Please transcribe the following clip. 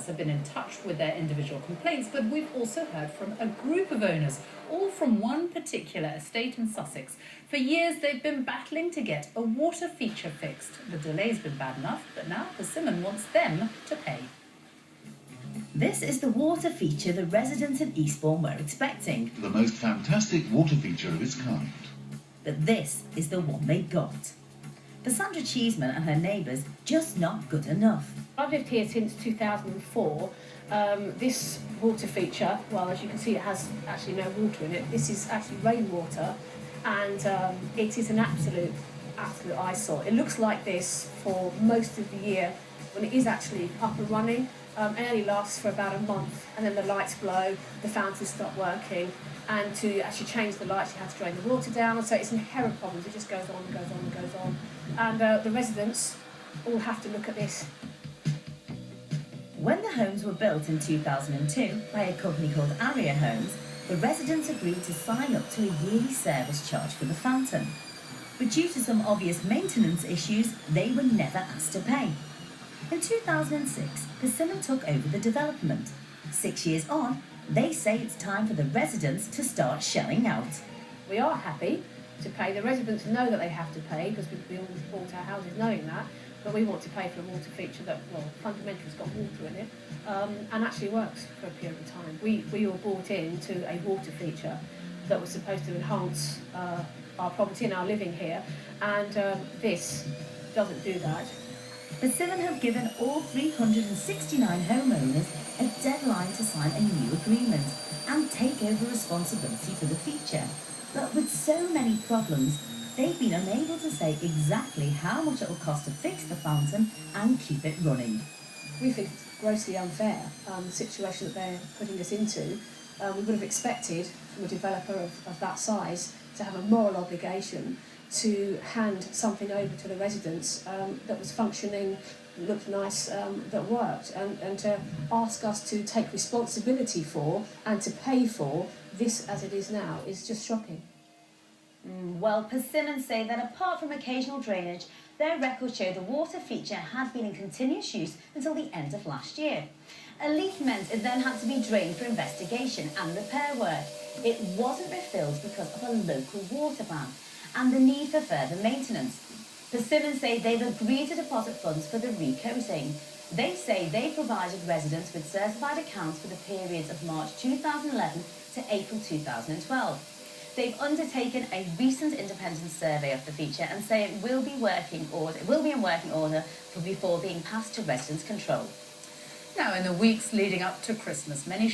us have been in touch with their individual complaints, but we've also heard from a group of owners, all from one particular estate in Sussex. For years, they've been battling to get a water feature fixed. The delay's been bad enough, but now Persimmon wants them to pay. This is the water feature the residents of Eastbourne were expecting. The most fantastic water feature of its kind. But this is the one they got. For Sandra Cheeseman and her neighbours, just not good enough. I've lived here since 2004. This water feature, well, as you can see, it has actually no water in it. This is actually rainwater, and it is an absolute eyesore. It looks like this for most of the year when it is actually up and running. It only lasts for about a month, and then the lights blow, the fountains stop working, and to actually change the lights you have to drain the water down, so it's inherent problems. It just goes on and goes on and goes on, and the residents all have to look at this. When the homes were built in 2002 by a company called Area Homes, the residents agreed to sign up to a yearly service charge for the fountain. But due to some obvious maintenance issues, they were never asked to pay. In 2006, Persimmon took over the development. 6 years on, they say it's time for the residents to start shelling out. We are happy to pay. The residents know that they have to pay because we all bought our houses knowing that, but we want to pay for a water feature that, well, fundamentally has got water in it and actually works for a period of time. We all bought into a water feature that was supposed to enhance our property and our living here, and this doesn't do that. Persimmon have given all 369 homeowners a deadline to sign a new agreement and take over responsibility for the feature. But with so many problems, they've been unable to say exactly how much it will cost to fix the fountain and keep it running. We think it's grossly unfair, the situation that they're putting us into. We would have expected from a developer of that size to have a moral obligation to hand something over to the residents that was functioning, looked nice, that worked, and to ask us to take responsibility for and to pay for this as it is now is just shocking. Well, Persimmon say that apart from occasional drainage, their records show the water feature had been in continuous use until the end of last year. A leak meant it then had to be drained for investigation and repair work. It wasn't refilled because of a local water ban and the need for further maintenance. Persimmon say they've agreed to deposit funds for the recoating. They say they provided residents with certified accounts for the periods of March 2011 to April 2012. They've undertaken a recent independent survey of the feature and say it will be in working order before being passed to residents' control. Now, in the weeks leading up to Christmas, many